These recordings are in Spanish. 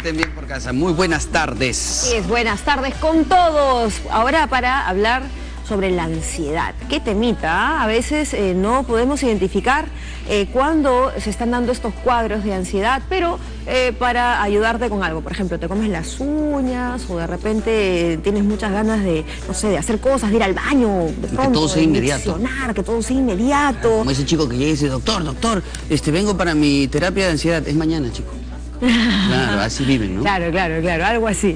estén bien por casa. Muy buenas tardes. Sí, buenas tardes con todos. Ahora para hablar sobre la ansiedad. Qué temita, a veces no podemos identificar cuándo se están dando estos cuadros de ansiedad, pero para ayudarte con algo, por ejemplo, te comes las uñas o de repente tienes muchas ganas de, no sé, de hacer cosas, de ir al baño, de pronto, que todo sea inmediato. Que todo sea inmediato. Como ese chico que llega y dice, doctor, vengo para mi terapia de ansiedad. Es mañana, chico. Claro, así viven, ¿no? Claro, algo así.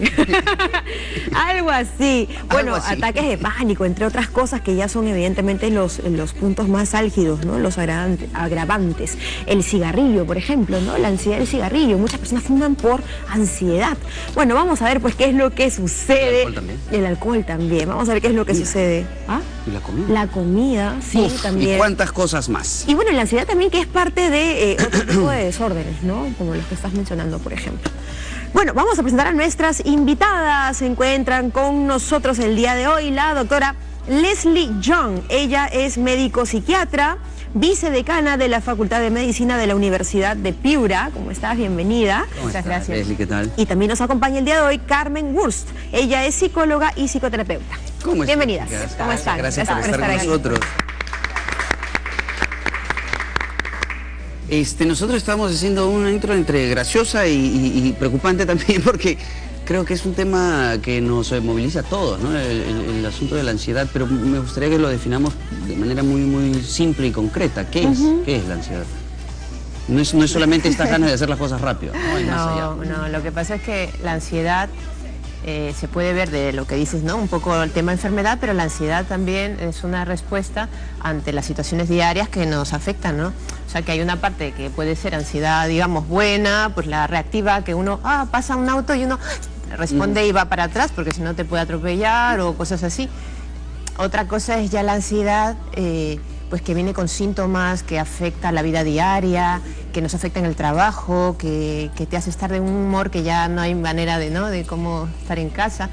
Algo así. Bueno, algo así. Ataques de pánico, entre otras cosas que ya son evidentemente los puntos más álgidos, ¿no? Los agravantes. El cigarrillo, por ejemplo, ¿no? La ansiedad del cigarrillo. Muchas personas fuman por ansiedad. Bueno, vamos a ver pues qué es lo que sucede. ¿El alcohol también? El alcohol también. Vamos a ver qué es lo que sucede. ¿Ah? ¿Y la comida? La comida, sí, también. ¿Y cuántas cosas más? Y bueno, la ansiedad también, que es parte de otro tipo de desórdenes, ¿no? Como los que estás mencionando, por ejemplo. Bueno, vamos a presentar a nuestras invitadas. Se encuentran con nosotros el día de hoy la doctora Leslie Young. Ella es médico psiquiatra, vicedecana de la Facultad de Medicina de la Universidad de Piura. ¿Cómo estás? Bienvenida. Muchas gracias. Leslie, ¿qué tal? Y también nos acompaña el día de hoy Carmen Wurst. Ella es psicóloga y psicoterapeuta. ¿Cómo están? Bienvenidas. ¿Cómo están? Gracias por estar con nosotros. Nosotros estamos haciendo una intro entre graciosa y preocupante también, porque creo que es un tema que nos moviliza a todos, ¿no? El asunto de la ansiedad, pero me gustaría que lo definamos de manera muy simple y concreta. ¿Qué es? ¿Qué es la ansiedad? No es solamente estas ganas de hacer las cosas rápido, ¿no? Hay más allá. No, lo que pasa es que la ansiedad se puede ver de lo que dices, ¿no? Un poco el tema enfermedad, pero la ansiedad también es una respuesta ante las situaciones diarias que nos afectan, ¿no? O sea, que hay una parte que puede ser ansiedad, digamos, buena, pues la reactiva, que uno, pasa un auto y uno responde y va para atrás porque si no te puede atropellar o cosas así. Otra cosa es ya la ansiedad, pues que viene con síntomas que afecta la vida diaria, que nos afecta en el trabajo, que te hace estar de un humor que ya no hay manera de, ¿no?, de cómo estar en casa.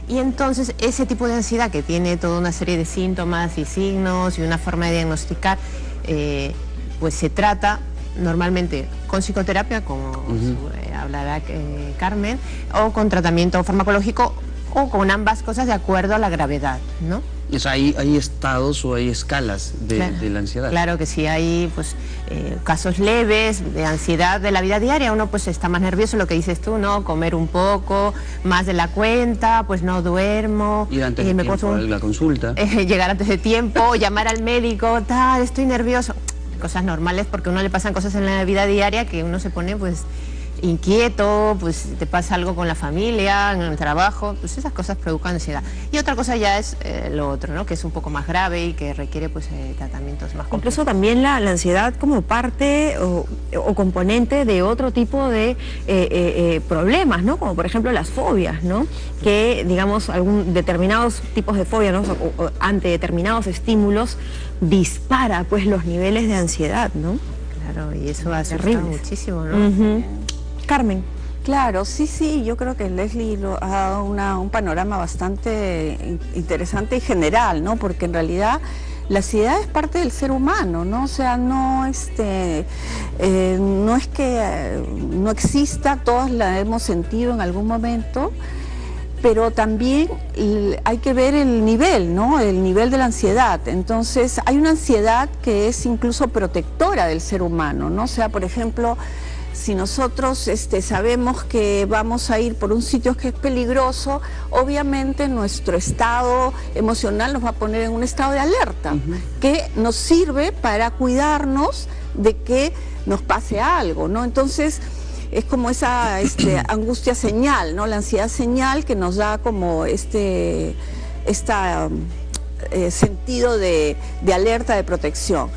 Y entonces ese tipo de ansiedad que tiene toda una serie de síntomas y signos y una forma de diagnosticar, pues se trata normalmente con psicoterapia, como hablará Carmen, o con tratamiento farmacológico, o con ambas cosas de acuerdo a la gravedad, ¿no? O sea, hay estados o hay escalas de la ansiedad. Claro que sí, hay pues casos leves de ansiedad de la vida diaria. Uno pues está más nervioso, lo que dices tú, ¿no? Comer un poco más de la cuenta, pues no duermo. Ir antes de tiempo a la consulta. Llegar antes de tiempo, llamar al médico, estoy nervioso. Cosas normales, porque a uno le pasan cosas en la vida diaria que uno se pone pues inquieto, pues te pasa algo con la familia, en el trabajo, pues esas cosas provocan ansiedad. Y otra cosa ya es lo otro, ¿no?, que es un poco más grave y que requiere pues tratamientos más complejos. Incluso también la ansiedad como parte o componente de otro tipo de problemas, ¿no? Como por ejemplo las fobias, ¿no? Que digamos determinados tipos de fobia, ¿no? O ante determinados estímulos dispara pues los niveles de ansiedad, ¿no? Claro, y eso asusta muchísimo, ¿no? Carmen. Claro, sí, yo creo que Leslie ha dado un panorama bastante interesante y general, ¿no? Porque en realidad la ansiedad es parte del ser humano, ¿no? O sea, no es que no exista, todos la hemos sentido en algún momento, pero también hay que ver el nivel, ¿no? El nivel de la ansiedad. Entonces, hay una ansiedad que es incluso protectora del ser humano, ¿no? O sea, por ejemplo, si nosotros sabemos que vamos a ir por un sitio que es peligroso, obviamente nuestro estado emocional nos va a poner en un estado de alerta, que nos sirve para cuidarnos de que nos pase algo, ¿no? Entonces, es como esa angustia señal, ¿no? La ansiedad señal que nos da como sentido de alerta, de protección.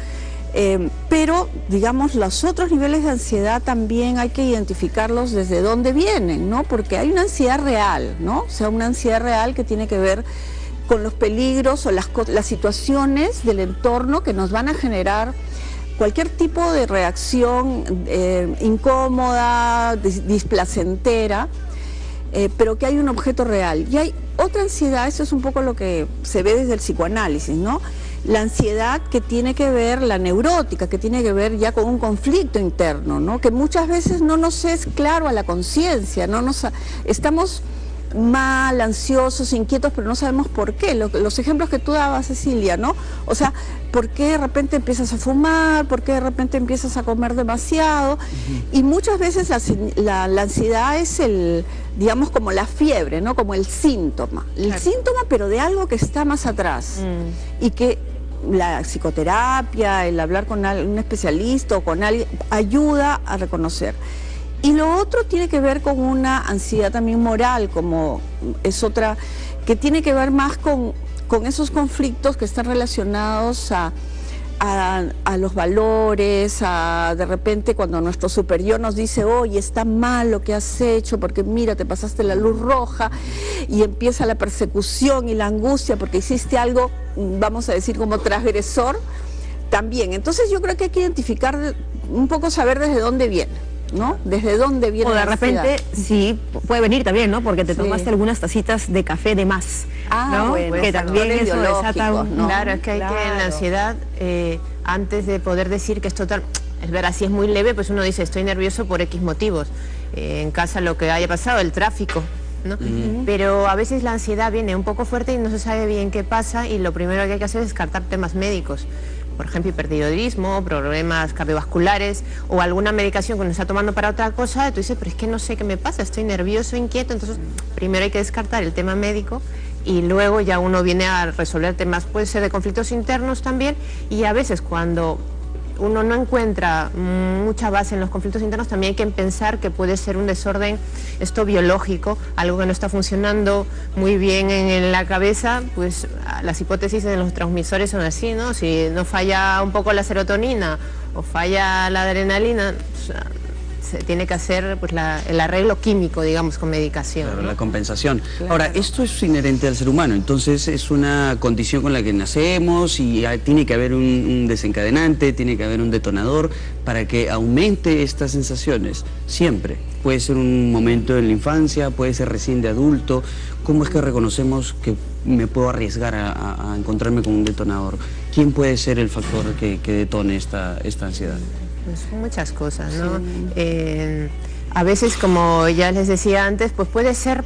Pero, digamos, los otros niveles de ansiedad también hay que identificarlos desde dónde vienen, ¿no? Porque hay una ansiedad real, ¿no? O sea, una ansiedad real que tiene que ver con los peligros o las situaciones del entorno que nos van a generar cualquier tipo de reacción incómoda, displacentera, pero que hay un objeto real. Y hay otra ansiedad, eso es un poco lo que se ve desde el psicoanálisis, ¿no? la ansiedad que tiene que ver, la neurótica, que tiene que ver ya con un conflicto interno, ¿no? Que muchas veces no nos es claro a la conciencia, estamos mal, ansiosos, inquietos, pero no sabemos por qué. Los ejemplos que tú dabas, Cecilia, ¿no? O sea, ¿por qué de repente empiezas a fumar? ¿Por qué de repente empiezas a comer demasiado? Y muchas veces la ansiedad es digamos, como la fiebre, ¿no? Como el síntoma. El síntoma, pero de algo que está más atrás. Y que la psicoterapia, el hablar con un especialista o con alguien, ayuda a reconocer. Y lo otro tiene que ver con una ansiedad también moral, como es otra, que tiene que ver más con esos conflictos que están relacionados a los valores, de repente cuando nuestro superior nos dice, oye, está mal lo que has hecho, porque mira, te pasaste la luz roja, y empieza la persecución y la angustia porque hiciste algo, vamos a decir, como transgresor, también. Entonces yo creo que hay que identificar, un poco saber desde dónde viene, ¿no? ¿Desde dónde viene o de la repente, ansiedad? sí, puede venir también, ¿no? Porque te Sí. tomaste algunas tacitas de café de más, ¿no? Bueno, que también factores eso desata biológicos, ¿no? Claro, es que hay que en la ansiedad, antes de poder decir que es total, es verdad, si es muy leve, pues uno dice, estoy nervioso por X motivos. En casa lo que haya pasado, el tráfico, ¿no? Pero a veces la ansiedad viene un poco fuerte y no se sabe bien qué pasa, y lo primero que hay que hacer es descartar temas médicos. Por ejemplo, hipertiroidismo, problemas cardiovasculares o alguna medicación que uno está tomando para otra cosa, tú dices, pero es que no sé qué me pasa, estoy nervioso, inquieto. Entonces primero hay que descartar el tema médico y luego ya uno viene a resolver temas, puede ser de conflictos internos también, y a veces cuando uno no encuentra mucha base en los conflictos internos, también hay que pensar que puede ser un desorden esto biológico, algo que no está funcionando muy bien en la cabeza. Pues las hipótesis de los transmisores son así, ¿no? Si no falla un poco la serotonina o falla la adrenalina, se tiene que hacer pues el arreglo químico, digamos, con medicación. Claro, ¿no? la compensación. Claro. Ahora, esto es inherente al ser humano, entonces es una condición con la que nacemos y tiene que haber un desencadenante, tiene que haber un detonador para que aumente estas sensaciones, siempre. Puede ser un momento en la infancia, puede ser recién de adulto. ¿Cómo es que reconocemos que me puedo arriesgar a encontrarme con un detonador? ¿Quién puede ser el factor que detone esta ansiedad? Pues son muchas cosas, ¿no? A veces, como ya les decía antes, pues puede ser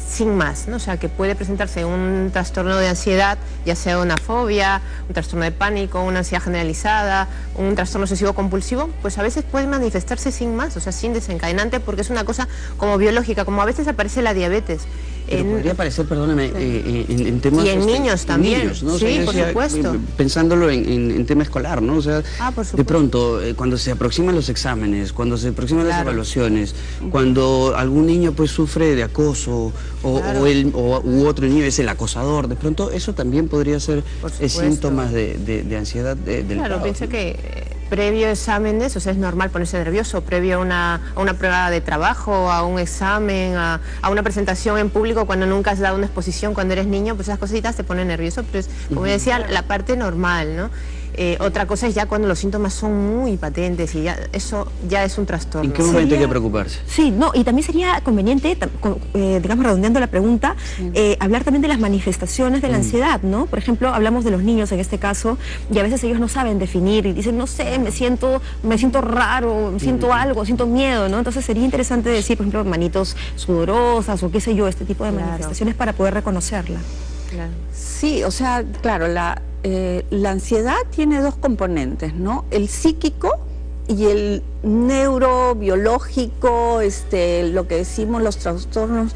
sin más, ¿no? O sea, que puede presentarse un trastorno de ansiedad, ya sea una fobia, un trastorno de pánico, una ansiedad generalizada, un trastorno obsesivo compulsivo, pues a veces puede manifestarse sin más, o sea, sin desencadenante, porque es una cosa como biológica, como a veces aparece la diabetes. Pero podría aparecer, perdóname, en temas... Y en niños también, niños, ¿no? sí, O sea, por yo decía, supuesto. Pensándolo en tema escolar, ¿no? O sea, por supuesto. de pronto, cuando se aproximan los exámenes, cuando se aproximan las evaluaciones, cuando algún niño pues sufre de acoso, u otro niño es el acosador, de pronto eso también podría ser síntomas de ansiedad del Claro, padre. pienso que previo a exámenes, o sea, es normal ponerse nervioso, previo a una prueba de trabajo, a un examen, a una presentación en público, cuando nunca has dado una exposición cuando eres niño, pues esas cositas te ponen nervioso, pero es, como decía, la parte normal, ¿no? Otra cosa es ya cuando los síntomas son muy patentes y ya eso ya es un trastorno. ¿En qué momento hay que preocuparse? Sí, no, y también sería conveniente, digamos, redondeando la pregunta, hablar también de las manifestaciones de la ansiedad, ¿no? Por ejemplo, hablamos de los niños en este caso, y a veces ellos no saben definir y dicen, no sé, me siento raro, siento algo, siento miedo, ¿no? Entonces sería interesante decir, por ejemplo, manitos sudorosas o qué sé yo, este tipo de manifestaciones para poder reconocerla. Claro. Sí, o sea, claro, la ansiedad tiene dos componentes, ¿no? El psíquico y el neurobiológico, lo que decimos los trastornos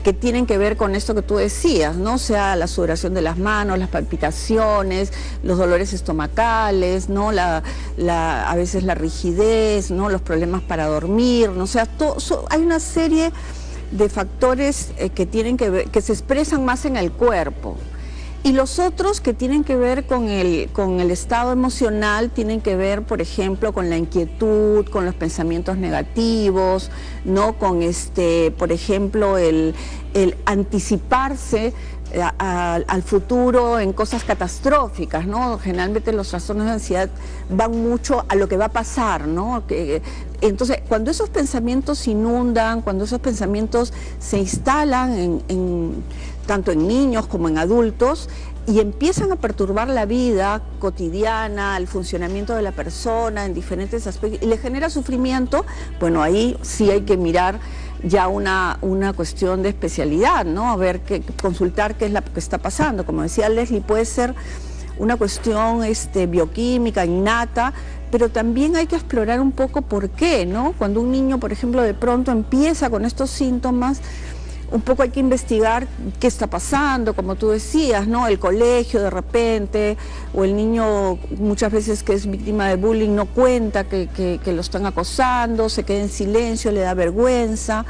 que tienen que ver con esto que tú decías, ¿no? O sea, la sudoración de las manos, las palpitaciones, los dolores estomacales, ¿no? A veces la rigidez, ¿no? Los problemas para dormir, ¿no? O sea, hay una serie de factores que tienen que ver, que se expresan más en el cuerpo. Y los otros que tienen que ver con el estado emocional, tienen que ver, por ejemplo, con la inquietud, con los pensamientos negativos, ¿no? Con por ejemplo, el anticiparse al futuro en cosas catastróficas, ¿no? Generalmente los trastornos de ansiedad van mucho a lo que va a pasar, ¿no? Entonces, cuando esos pensamientos se inundan, cuando esos pensamientos se instalan tanto en niños como en adultos, y empiezan a perturbar la vida cotidiana, el funcionamiento de la persona en diferentes aspectos, y le genera sufrimiento. Bueno, ahí sí hay que mirar ya una cuestión de especialidad, ¿no? A ver, consultar qué es lo que está pasando. Como decía Leslie, puede ser una cuestión bioquímica, innata, pero también hay que explorar un poco por qué, ¿no? Cuando un niño, por ejemplo, de pronto empieza con estos síntomas, un poco hay que investigar qué está pasando, como tú decías, ¿no? El colegio de repente, o el niño muchas veces que es víctima de bullying no cuenta que lo están acosando, se queda en silencio, le da vergüenza.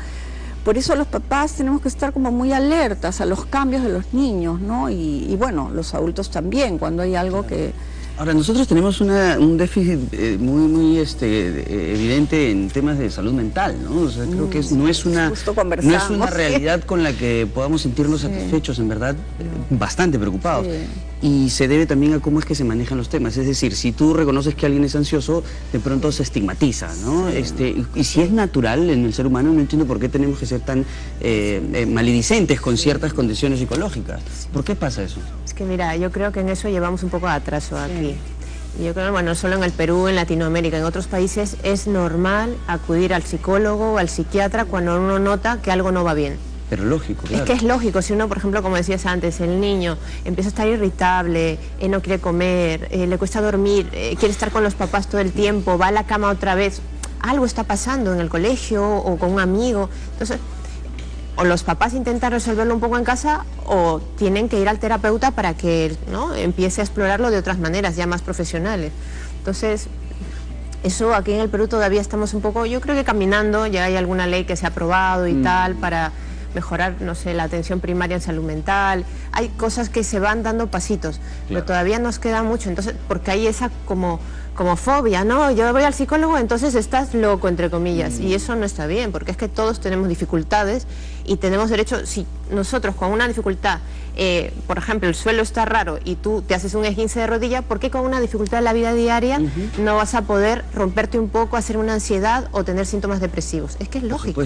Por eso los papás tenemos que estar como muy alertas a los cambios de los niños, ¿no? Y bueno, los adultos también, cuando hay algo que... Ahora, nosotros tenemos un déficit muy evidente en temas de salud mental, ¿no? O sea, creo que no es una realidad con la que podamos sentirnos satisfechos, en verdad, bastante preocupados. Sí. Y se debe también a cómo es que se manejan los temas. Es decir, si tú reconoces que alguien es ansioso, de pronto se estigmatiza, ¿no? Sí. Y si es natural en el ser humano, no entiendo por qué tenemos que ser tan maledicentes con ciertas condiciones psicológicas. ¿Por qué pasa eso? Es que mira, yo creo que en eso llevamos un poco de atraso aquí. Yo creo, bueno, no solo en el Perú, en Latinoamérica, en otros países es normal acudir al psicólogo o al psiquiatra cuando uno nota que algo no va bien. Pero lógico, claro. Es que es lógico, si uno, por ejemplo, como decías antes, el niño empieza a estar irritable, no quiere comer, le cuesta dormir, quiere estar con los papás todo el tiempo, va a la cama otra vez, algo está pasando en el colegio o con un amigo. Entonces, o los papás intentan resolverlo un poco en casa o tienen que ir al terapeuta para que, ¿no?, empiece a explorarlo de otras maneras, ya más profesionales. Entonces, eso aquí en el Perú todavía estamos un poco, yo creo que caminando, ya hay alguna ley que se ha aprobado y tal para mejorar, no sé, la atención primaria en salud mental. Hay cosas que se van dando pasitos, pero todavía nos queda mucho. Entonces, porque hay esa como fobia, ¿no? Yo voy al psicólogo, entonces estás loco, entre comillas, y eso no está bien, porque es que todos tenemos dificultades y tenemos derecho, si nosotros con una dificultad, por ejemplo, el suelo está raro y tú te haces un esguince de rodilla, ¿por qué con una dificultad en la vida diaria no vas a poder romperte un poco, hacer una ansiedad o tener síntomas depresivos? Es que es lógico.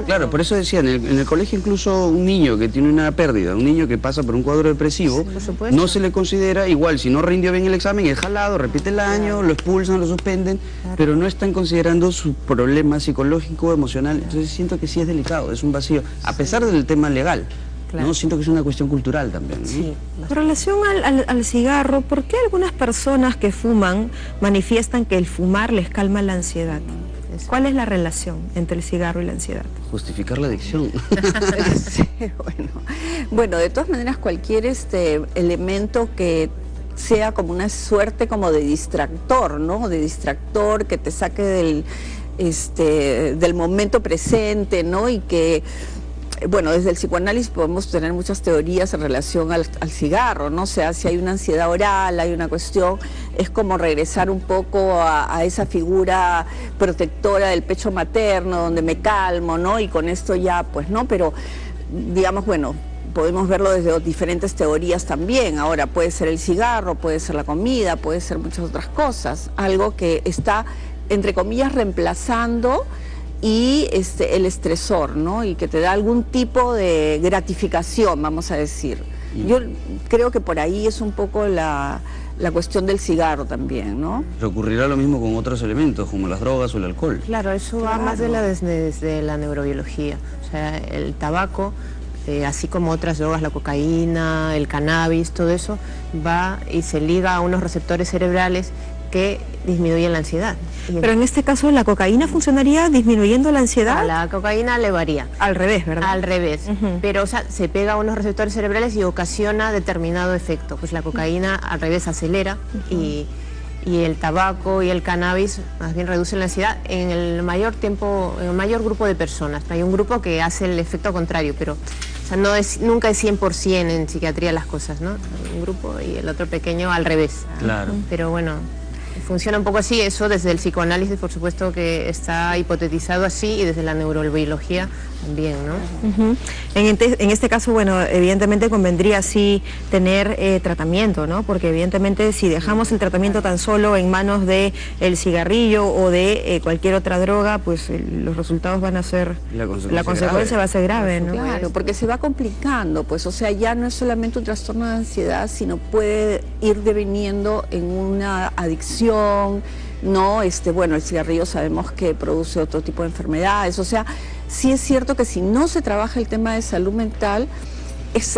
Claro, por eso decía, en el colegio incluso un niño que tiene una pérdida, un niño que pasa por un cuadro depresivo, no se le considera igual, si no rindió bien el examen, es jalado, repite el año, lo expulsan, lo suspenden, pero no están considerando su problema psicológico, emocional. Entonces siento que sí es delicado, es un vacío, a pesar del tema legal. ¿No? Siento que es una cuestión cultural también, ¿no? Sí. En relación al cigarro, ¿por qué algunas personas que fuman manifiestan que el fumar les calma la ansiedad? ¿Cuál es la relación entre el cigarro y la ansiedad? Justificar la adicción. Sí, bueno, de todas maneras cualquier elemento que sea como una suerte como de distractor, ¿no? De distractor que te saque del momento presente, ¿no? Y que, bueno, desde el psicoanálisis podemos tener muchas teorías en relación al cigarro, ¿no? O sea, si hay una ansiedad oral, hay una cuestión, es como regresar un poco a esa figura protectora del pecho materno, donde me calmo, ¿no? Y con esto ya, pues, ¿no? Pero, digamos, bueno, podemos verlo desde diferentes teorías también. Ahora, puede ser el cigarro, puede ser la comida, puede ser muchas otras cosas. Algo que está, entre comillas, reemplazando y el estresor, ¿no? Y que te da algún tipo de gratificación, vamos a decir. Yo creo que por ahí es un poco la cuestión del cigarro también, ¿no? Pero ocurrirá lo mismo con otros elementos, como las drogas o el alcohol. Claro, eso va más desde la neurobiología. O sea, el tabaco, así como otras drogas, la cocaína, el cannabis, todo eso va y se liga a unos receptores cerebrales que disminuyen la ansiedad. Pero en este caso, ¿la cocaína funcionaría disminuyendo la ansiedad? A la cocaína le varía. Al revés, ¿verdad? Al revés. Pero, o sea, se pega a unos receptores cerebrales y ocasiona determinado efecto. Pues la cocaína al revés acelera y el tabaco y el cannabis más bien reducen la ansiedad en el mayor grupo de personas. Hay un grupo que hace el efecto contrario, pero o sea, nunca es 100% en psiquiatría las cosas, ¿no? Un grupo y el otro pequeño al revés. Claro. Pero bueno. Funciona un poco así, eso desde el psicoanálisis por supuesto que está hipotetizado así y desde la neurobiología también, ¿no? En este caso, bueno, evidentemente convendría sí tener tratamiento, ¿no? Porque evidentemente si dejamos el tratamiento tan solo en manos del cigarrillo o de cualquier otra droga, pues los resultados van a ser, la consecuencia va a ser grave, ¿no? Claro, porque se va complicando, pues, o sea, ya no es solamente un trastorno de ansiedad, sino puede ir deviniendo en una adicción, ¿no? Bueno, el cigarrillo sabemos que produce otro tipo de enfermedades, o sea, sí es cierto que si no se trabaja el tema de salud mental,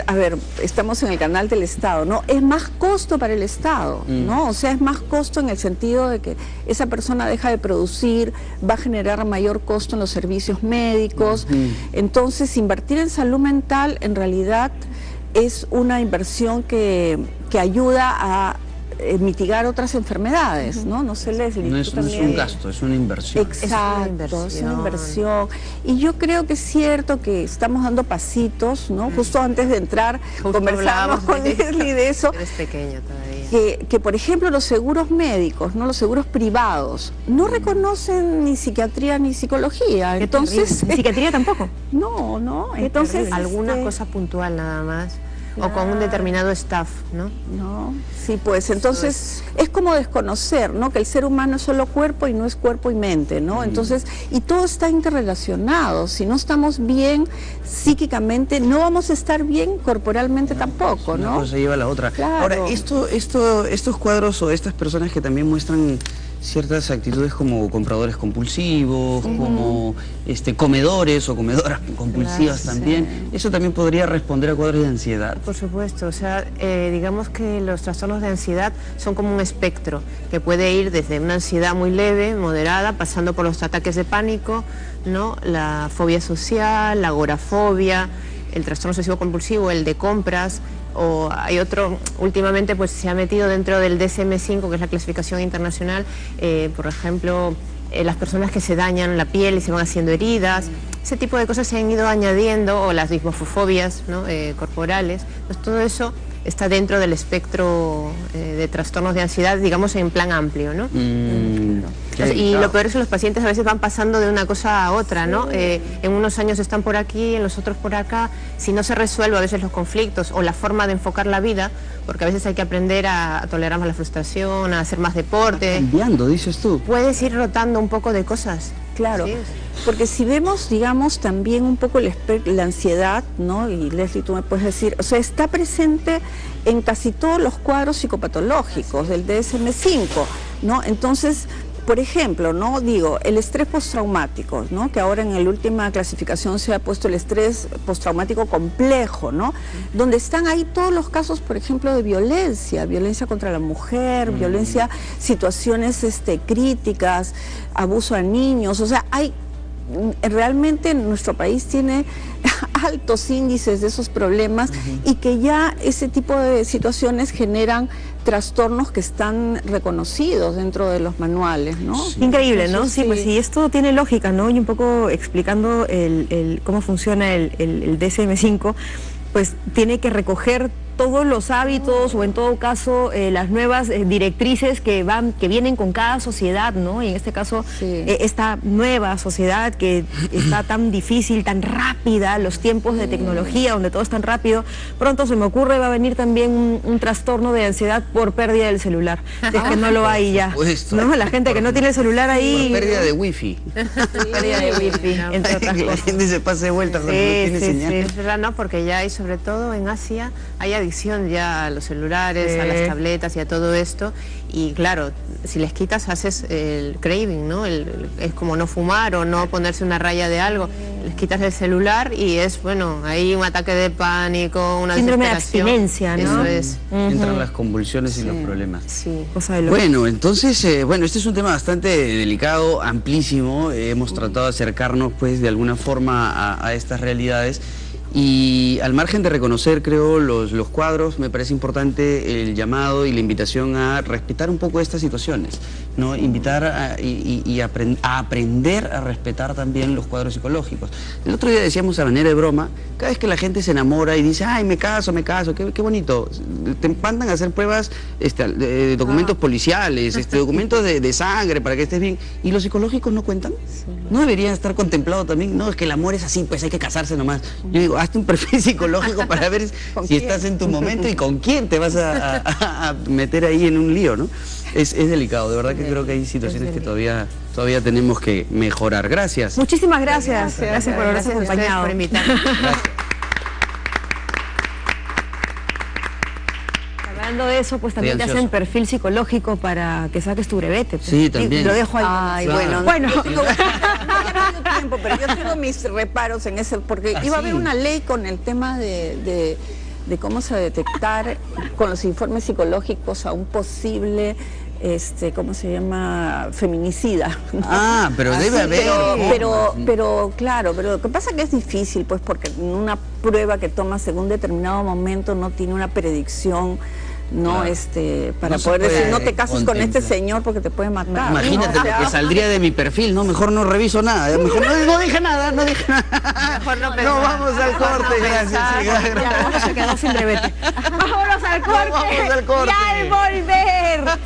a ver, estamos en el canal del Estado, ¿no? Es más costo para el Estado, ¿no? O sea, es más costo en el sentido de que esa persona deja de producir, va a generar mayor costo en los servicios médicos. Entonces, invertir en salud mental en realidad es una inversión que ayuda a mitigar otras enfermedades, ¿no? No sé, Leslie. No es un gasto, es una inversión. Exacto, es una inversión. Y yo creo que es cierto que estamos dando pasitos, ¿no? Justo antes de entrar, conversábamos con Leslie de eso. Eres pequeña todavía. Que, por ejemplo, los seguros médicos, ¿no? Los seguros privados, no reconocen ni psiquiatría ni psicología. Entonces, ¿ni psiquiatría tampoco? No, no. Entonces, alguna cosa puntual nada más. Claro. O con un determinado staff, ¿no? No, sí, pues entonces es como desconocer, ¿no? Que el ser humano es solo cuerpo y no es cuerpo y mente, ¿no? Entonces, y todo está interrelacionado. Si no estamos bien psíquicamente, no vamos a estar bien corporalmente tampoco, ¿no? Una cosa lleva a la otra. Claro. Ahora, estos cuadros o estas personas que también muestran ciertas actitudes como compradores compulsivos, como comedores o comedoras compulsivas también, ¿eso también podría responder a cuadros de ansiedad? Por supuesto, o sea, digamos que los trastornos de ansiedad son como un espectro que puede ir desde una ansiedad muy leve, moderada, pasando por los ataques de pánico, ¿no? La fobia social, la agorafobia, el trastorno obsesivo compulsivo, el de compras, o hay otro, últimamente pues se ha metido dentro del DSM-5, que es la clasificación internacional, por ejemplo, las personas que se dañan la piel y se van haciendo heridas, ese tipo de cosas se han ido añadiendo, o las dismofobias, ¿no? Corporales, pues todo eso está dentro del espectro de trastornos de ansiedad, digamos en plan amplio, ¿no? Y lo peor es que los pacientes a veces van pasando de una cosa a otra, ¿no? En unos años están por aquí, en los otros por acá. Si no se resuelve a veces los conflictos o la forma de enfocar la vida, porque a veces hay que aprender a tolerar más la frustración, a hacer más deporte. Cambiando, dices tú. Puedes ir rotando un poco de cosas. Claro, sí. Porque si vemos, digamos, también un poco la ansiedad, ¿no? Y Leslie, tú me puedes decir, o sea, está presente en casi todos los cuadros psicopatológicos del DSM-5, ¿no? Entonces, por ejemplo, ¿no? Digo, el estrés postraumático, ¿no? Que ahora en la última clasificación se ha puesto el estrés postraumático complejo, ¿no? Donde están ahí todos los casos, por ejemplo, de violencia contra la mujer, violencia, situaciones críticas, abuso a niños, o sea, realmente nuestro país tiene altos índices de esos problemas y que ya ese tipo de situaciones generan trastornos que están reconocidos dentro de los manuales, ¿no? Sí. Increíble, ¿no? Sí, pues sí, esto tiene lógica, ¿no? Y un poco explicando cómo funciona el DSM-5, pues tiene que recoger todos los hábitos o en todo caso las nuevas directrices que vienen con cada sociedad, ¿no? Y en este caso esta nueva sociedad que está tan difícil, tan rápida, los tiempos de tecnología donde todo es tan rápido, pronto se me ocurre va a venir también un trastorno de ansiedad por pérdida del celular, es que no lo hay ya, ¿no? La gente que no tiene el celular ahí... Por pérdida de wifi. Pérdida de wifi, entre otras cosas. La gente se pase de vuelta cuando no tiene señal. Sí, es verdad, ¿no? Porque ya hay, sobre todo en Asia, hay adicción ya a los celulares, a las tabletas y a todo esto, y claro, si les quitas haces el craving, ¿no? Es como no fumar o no ponerse una raya de algo, les quitas el celular y es, bueno, hay un ataque de pánico, una síndrome de abstinencia, ¿no? Eso es. Entran las convulsiones y los problemas. Sí. Bueno, entonces, este es un tema bastante delicado, amplísimo, hemos tratado de acercarnos pues de alguna forma a estas realidades. Y al margen de reconocer, creo, los cuadros, me parece importante el llamado y la invitación a respetar un poco estas situaciones, ¿no? Invitar a aprender a respetar también los cuadros psicológicos. El otro día decíamos a manera de broma, cada vez que la gente se enamora y dice, ay, me caso, qué bonito, te mandan a hacer pruebas, de documentos policiales, documentos de sangre para que estés bien, y los psicológicos no cuentan, no deberían estar contemplados también. No, es que el amor es así, pues hay que casarse nomás. Yo digo, hazte un perfil psicológico para ver si estás en tu momento y con quién te vas a meter ahí en un lío, ¿no? Es delicado, de verdad que creo que hay situaciones que todavía tenemos que mejorar. Gracias. Muchísimas gracias. Gracias por habernos acompañado. Por invitarnos. Hablando de eso, pues también te hacen perfil psicológico para que saques tu brevete. Pues. Sí, también. Lo dejo ahí. Ay, claro. bueno. Ya no tengo tiempo, pero yo tengo mis reparos en ese, porque iba a haber una ley con el tema de cómo se detectar con los informes psicológicos a un posible, ¿cómo se llama? Feminicida, ¿no? Ah, pero debe haber. Pero claro, pero lo que pasa es que es difícil, pues, porque una prueba que tomas en un determinado momento no tiene una predicción, no, claro. Para No poder se puede decir, no te cases con este contemplar. señor porque te puede matar. Imagínate ¿no? lo que saldría de mi perfil, ¿no? Mejor no reviso nada, mejor no dije nada, Mejor no pensar. No, vamos al corte, gracias. Sí, gracias. Ya, vamos a quedar sin brevete. Vámonos al corte. Vamos al corte. Y al volver.